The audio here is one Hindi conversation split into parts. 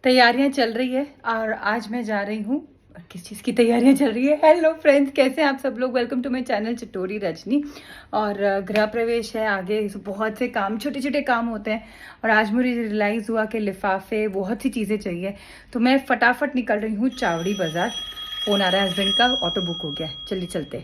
तैयारियां चल रही है और आज मैं जा रही हूँ। किस चीज़ की तैयारियां चल रही है? हेलो फ्रेंड्स, कैसे हैं आप सब लोग? Welcome to my channel Chatori Rajni. और गृह प्रवेश है आगे, बहुत से काम, छोटे छोटे काम होते हैं। और आज मुझे रियलाइज़ हुआ कि लिफाफे, बहुत सी चीज़ें चाहिए। तो मैं फटाफट निकल रही हूँ चावड़ी बाज़ार। फ़ोन आ रहा है हस्बैंड का, ऑटो बुक हो गया, चलिए चलते।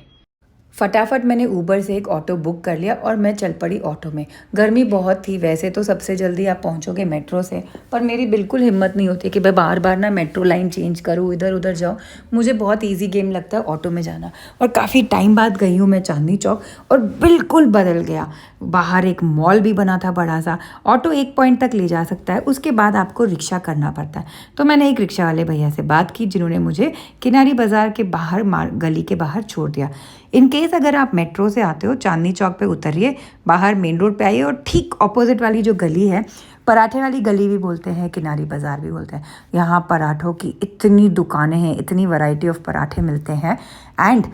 फटाफट मैंने ऊबर से एक ऑटो बुक कर लिया और मैं चल पड़ी ऑटो में। गर्मी बहुत थी, वैसे तो सबसे जल्दी आप पहुंचोगे मेट्रो से, पर मेरी बिल्कुल हिम्मत नहीं होती कि मैं बार बार ना मेट्रो लाइन चेंज करूँ, इधर उधर जाऊँ। मुझे बहुत इजी गेम लगता है ऑटो में जाना। और काफ़ी टाइम बाद गई हूँ मैं चांदनी चौक, और बिल्कुल बदल गया। बाहर एक मॉल भी बना था बड़ा सा। ऑटो एक पॉइंट तक ले जा सकता है, उसके बाद आपको रिक्शा करना पड़ता है। तो मैंने एक रिक्शा वाले भैया से बात की, जिन्होंने मुझे किनारी बाज़ार के बाहर गली के बाहर छोड़ दिया। इन केस अगर आप मेट्रो से आते हो, चांदनी चौक पे उतरिए, बाहर मेन रोड पे आइए, और ठीक ऑपोजिट वाली जो गली है, पराठे वाली गली भी बोलते हैं, किनारी बाज़ार भी बोलते हैं। यहाँ पराठों की इतनी दुकानें हैं, इतनी वैरायटी ऑफ पराठे मिलते हैं। एंड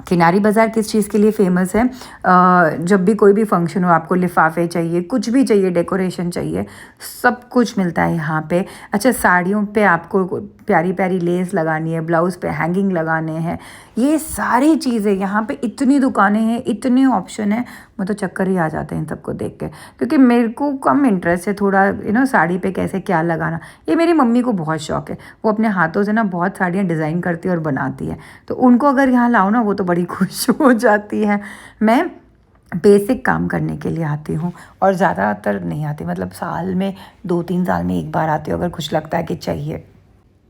किनारी बाज़ार किस चीज़ के लिए फ़ेमस है? जब भी कोई भी फंक्शन हो, आपको लिफाफे चाहिए, कुछ भी चाहिए, डेकोरेशन चाहिए, सब कुछ मिलता है यहाँ पे। अच्छा, साड़ियों पे आपको प्यारी प्यारी लेस लगानी है, ब्लाउज़ पे हैंगिंग लगाने हैं, ये सारी चीज़ें यहाँ पे, इतनी दुकानें हैं, इतने ऑप्शन हैं। मैं तो चक्कर ही आ जाते हैं इन सबको देख के, क्योंकि मेरे को कम इंटरेस्ट है थोड़ा साड़ी पे कैसे क्या लगाना। ये मेरी मम्मी को बहुत शौक है, वो अपने हाथों से ना बहुत साड़ियाँ डिज़ाइन करती है और बनाती है। तो उनको अगर यहाँ लाओ ना, वो तो बड़ी खुश हो जाती है। मैं बेसिक काम करने के लिए आती हूँ, और ज़्यादातर नहीं आती, मतलब साल में 2-3 साल में एक बार आती हूँ, अगर कुछ लगता है कि चाहिए।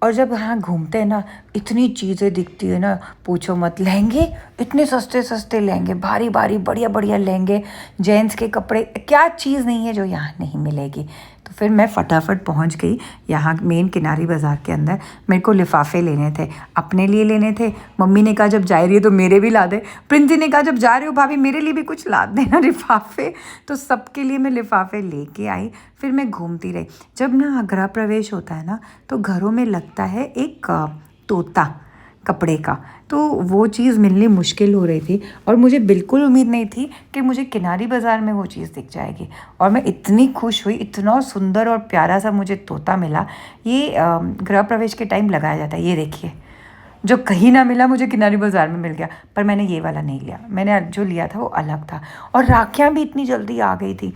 और जब यहाँ घूमते हैं ना, इतनी चीज़ें दिखती है ना, पूछो मत। लहंगे, इतने सस्ते सस्ते लहंगे, भारी भारी बढ़िया बढ़िया लहंगे, जेंट्स के कपड़े, क्या चीज़ नहीं है जो यहाँ नहीं मिलेगी। तो फिर मैं फटाफट पहुँच गई यहाँ मेन किनारी बाज़ार के अंदर। मेरे को लिफाफे लेने थे, अपने लिए लेने थे। मम्मी ने कहा जब जा रही है तो मेरे भी ला दे। प्रिंसी ने कहा जब जा रही हो भाभी, मेरे लिए भी कुछ ला देना लिफाफे। तो सबके लिए मैं लिफाफे लेके आई। फिर मैं घूमती रही। जब ना गृह प्रवेश होता है ना, तो घरों में लगता है एक तोता कपड़े का, तो वो चीज़ मिलनी मुश्किल हो रही थी। और मुझे बिल्कुल उम्मीद नहीं थी कि मुझे किनारी बाज़ार में वो चीज़ दिख जाएगी। और मैं इतनी खुश हुई, इतना सुंदर और प्यारा सा मुझे तोता मिला। ये गृह प्रवेश के टाइम लगाया जाता है, ये देखिए। जो कहीं ना मिला, मुझे किनारी बाज़ार में मिल गया। पर मैंने ये वाला नहीं लिया, मैंने जो लिया था वो अलग था। और राखियाँ भी इतनी जल्दी आ गई थी।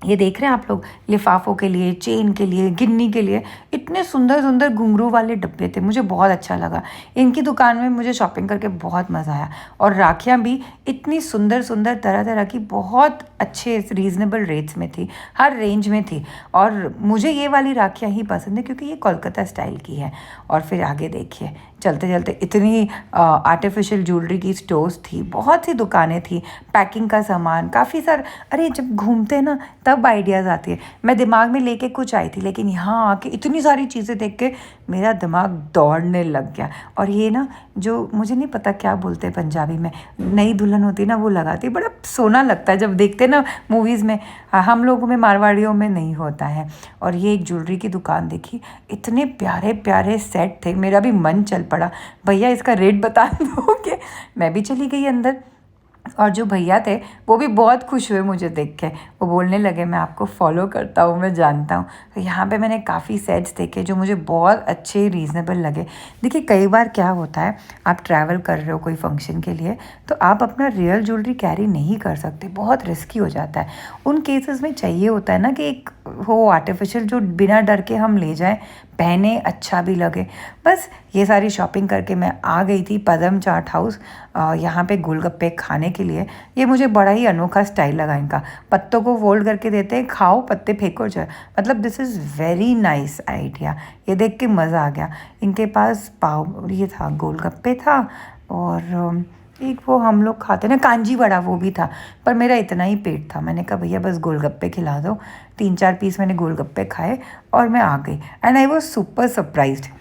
ये देख रहे हैं आप लोग, लिफाफों के लिए, चेन के लिए, गिन्नी के लिए, इतने सुंदर सुंदर घुंघरू वाले डब्बे थे। मुझे बहुत अच्छा लगा इनकी दुकान में, मुझे शॉपिंग करके बहुत मज़ा आया। और राखियाँ भी इतनी सुंदर सुंदर, तरह तरह की, बहुत अच्छे रीज़नेबल रेट्स में थी, हर रेंज में थी। और मुझे ये वाली राखियाँ ही पसंद है, क्योंकि ये कोलकाता स्टाइल की है। और फिर आगे देखिए, चलते चलते इतनी आर्टिफिशियल ज्वेलरी की स्टोर्स थी, बहुत सी दुकानें थी, पैकिंग का सामान काफ़ी सारा। अरे जब घूमते हैं ना, तब आइडियाज़ आती है। मैं दिमाग में लेके कुछ आई थी, लेकिन यहाँ आके इतनी सारी चीज़ें देख के मेरा दिमाग दौड़ने लग गया। और ये ना, जो मुझे नहीं पता क्या बोलते हैं पंजाबी में, नई दुल्हन होती है ना, वो लगाती है, बड़ा सोना लगता है जब देखते हैं ना मूवीज़ में। हम लोगों में, मारवाड़ियों में नहीं होता है। और ये एक ज्वेलरी की दुकान देखी, इतने प्यारे प्यारे सेट थे, मेरा भी मन चल पड़ा, भैया इसका रेट बता दोगे? मैं भी चली गई अंदर। और जो भैया थे वो भी बहुत खुश हुए मुझे देख के। वो बोलने लगे मैं आपको फॉलो करता हूँ, मैं जानता हूँ। तो यहाँ पे मैंने काफ़ी सेट्स देखे जो मुझे बहुत अच्छे, रीज़नेबल लगे। देखिए, कई बार क्या होता है, आप ट्रैवल कर रहे हो कोई फंक्शन के लिए, तो आप अपना रियल ज्वेलरी कैरी नहीं कर सकते, बहुत रिस्की हो जाता है। उन केसेस में चाहिए होता है ना कि एक हो आर्टिफिशियल, जो बिना डर के हम ले जाएं, पहने, अच्छा भी लगे। बस ये सारी शॉपिंग करके मैं आ गई थी पदम चाट हाउस, यहाँ पे गोलगप्पे खाने के लिए। ये मुझे बड़ा ही अनोखा स्टाइल लगा इनका। पत्तों को फोल्ड करके देते हैं, खाओ, पत्ते फेंको जाए। मतलब this is very nice idea. ये देख के मज़ा आ गया। इनके पास पाव, ये था, गोलगप्पे था, और एक वो हम लोग खाते ना कांजी वड़ा, वो भी था। पर मेरा इतना ही पेट था, मैंने कहा भैया बस गोलगप्पे खिला दो। 3-4 पीस मैंने गोलगप्पे खाए और मैं आ गई। And I was super surprised.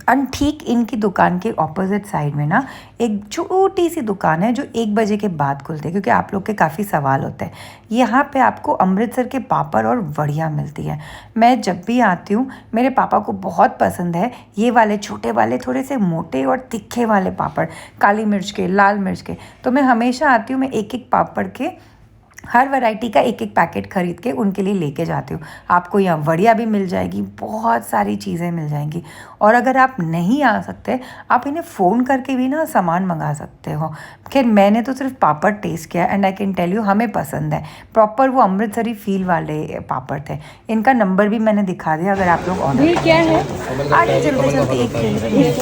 And ठीक इनकी दुकान के ऑपोजिट साइड में ना एक छोटी सी दुकान है, जो 1 बजे के बाद खुलती है, क्योंकि आप लोग के काफ़ी सवाल होते हैं। यहाँ पे आपको अमृतसर के पापड़ और वड़ियाँ मिलती है। मैं जब भी आती हूँ, मेरे पापा को बहुत पसंद है ये वाले छोटे वाले, थोड़े से मोटे और तिखे वाले पापड़, काली मिर्च के, लाल मिर्च के। तो मैं हमेशा आती हूँ, मैं एक एक पापड़ के हर वैरायटी का एक एक पैकेट खरीद के उनके लिए लेके जाती हूँ। आपको यहाँ वड़िया भी मिल जाएगी, बहुत सारी चीज़ें मिल जाएंगी। और अगर आप नहीं आ सकते, आप इन्हें फ़ोन करके भी ना सामान मंगा सकते हो। खैर मैंने तो सिर्फ पापड़ टेस्ट किया and I can tell you हमें पसंद है। प्रॉपर वो अमृतसरी फील वाले पापड़ थे। इनका नंबर भी मैंने दिखा दिया अगर आप लोग ऑर्डर ये क्या है? आगे चलते चलते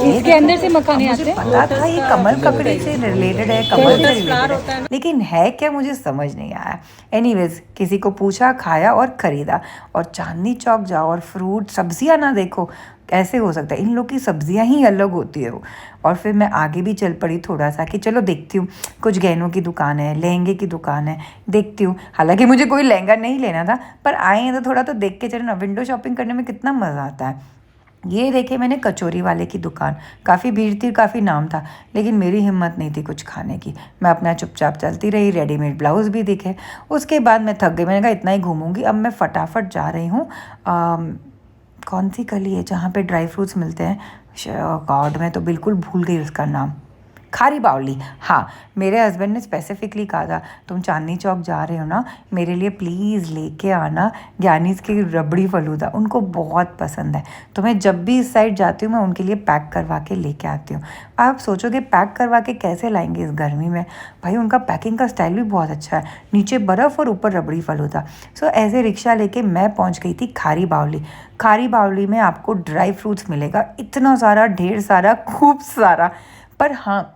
इसके अंदर से मखाने आते हैं? पता था ये कमल ककड़ी से रिलेटेड है, कमल से रिलेटेड है, लेकिन है क्या मुझे समझ नहीं आया। एनीवेज किसी को पूछा, खाया और ख़रीदा। और चांदनी चौक जाओ और फ्रूट सब्जियां ना देखो, कैसे हो सकता है? इन लोग की सब्जियां ही अलग होती है वो। और फिर मैं आगे भी चल पड़ी थोड़ा सा कि चलो देखती हूँ, कुछ गहनों की दुकान है, लहंगे की दुकान है, देखती हूँ। हालांकि मुझे कोई लहंगा नहीं लेना था, पर आए हैं तो थोड़ा तो देख के चलो ना। विंडो शॉपिंग करने में कितना मज़ा आता है। ये देखे मैंने कचौरी वाले की दुकान, काफ़ी भीड़ थी, काफ़ी नाम था, लेकिन मेरी हिम्मत नहीं थी कुछ खाने की। मैं अपना चुपचाप चलती रही। रेडीमेड ब्लाउज़ भी दिखे। उसके बाद मैं थक गई, मैंने कहा इतना ही घूमूंगी। अब मैं फटाफट जा रही हूँ, कौन सी गली है जहाँ पे ड्राई फ्रूट्स मिलते हैं? गॉड मैं तो बिल्कुल भूल गई उसका नाम। खारी बावली। हाँ, मेरे हस्बैंड ने स्पेसिफिकली कहा था तुम चांदनी चौक जा रहे हो ना, मेरे लिए प्लीज़ लेके आना ज्ञानीज़ की रबड़ी फलूदा, उनको बहुत पसंद है। तो मैं जब भी इस साइड जाती हूँ मैं उनके लिए पैक करवा के लेके आती हूँ। आप सोचोगे पैक करवा के कैसे लाएंगे इस गर्मी में? भाई उनका पैकिंग का स्टाइल भी बहुत अच्छा है, नीचे बर्फ़ और ऊपर रबड़ी फलूदा। सो ऐसे रिक्शा लेके मैं पहुँच गई थी खारी बावली। खारी बावली में आपको ड्राई फ्रूट्स मिलेगा, इतना सारा, ढेर सारा, खूब सारा। पर हाँ,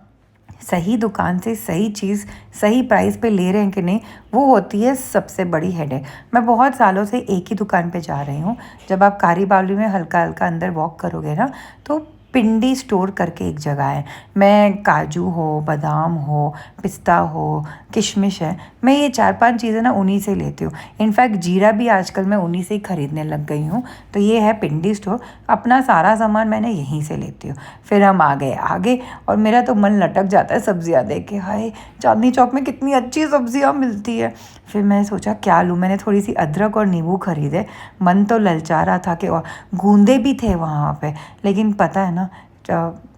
सही दुकान से सही चीज़ सही प्राइस पे ले रहे हैं कि नहीं, वो होती है सबसे बड़ी हेडेक। मैं बहुत सालों से एक ही दुकान पे जा रही हूँ। जब आप कारी बावली में हल्का हल्का अंदर वॉक करोगे ना, तो पिंडी स्टोर करके एक जगह है। मैं काजू हो, बादाम हो, पिस्ता हो, किशमिश है, मैं ये 4-5 चीज़ें ना उन्हीं से लेती हूँ। इनफैक्ट जीरा भी आजकल मैं उन्हीं से ही ख़रीदने लग गई हूँ। तो ये है पिंडी स्टोर, अपना सारा सामान मैंने यहीं से लेती हूँ। फिर हम आ गए आगे और मेरा तो मन लटक जाता है सब्जियाँ देख के। हाय, चांदनी चौक में कितनी अच्छी सब्जियाँ मिलती है। फिर मैं सोचा क्या लूँ, मैंने थोड़ी सी अदरक और नींबू खरीदे। मन तो ललचा रहा था कि और गूंदे भी थे वहाँ पे, लेकिन पता है ना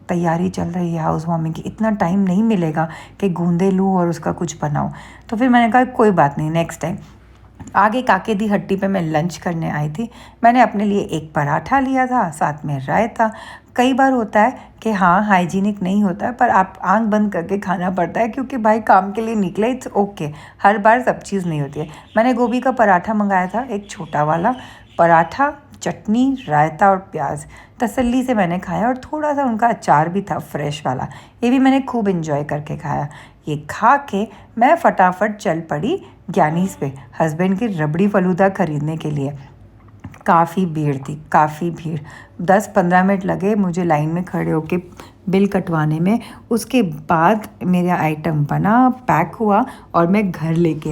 तैयारी चल रही है हाउस वार्मिंग की, इतना टाइम नहीं मिलेगा कि गूंदे लूँ और उसका कुछ बनाऊँ। तो फिर मैंने कहा कोई बात नहीं, नेक्स्ट टाइम। आगे काके दी हट्टी पे मैं लंच करने आई थी। मैंने अपने लिए एक पराठा लिया था, साथ में रायता। कई बार होता है कि हाँ हाइजीनिक नहीं होता है, पर आप आंख बंद करके खाना पड़ता है क्योंकि भाई काम के लिए निकले, इट्स ओके। हर बार सब चीज़ नहीं होती है। मैंने गोभी का पराठा मंगाया था, एक छोटा वाला पराठा, चटनी, रायता और प्याज। तसल्ली से मैंने खाया और थोड़ा सा उनका अचार भी था फ्रेश वाला, ये भी मैंने खूब इन्जॉय करके खाया। ये खा के मैं फटाफट चल पड़ी ज्ञानीज़ पे हस्बैंड की रबड़ी फलूदा ख़रीदने के लिए। काफ़ी भीड़ थी, काफ़ी भीड़। 10-15 मिनट लगे मुझे लाइन में खड़े होके बिल कटवाने में। उसके बाद मेरा आइटम बना, पैक हुआ और मैं घर लेके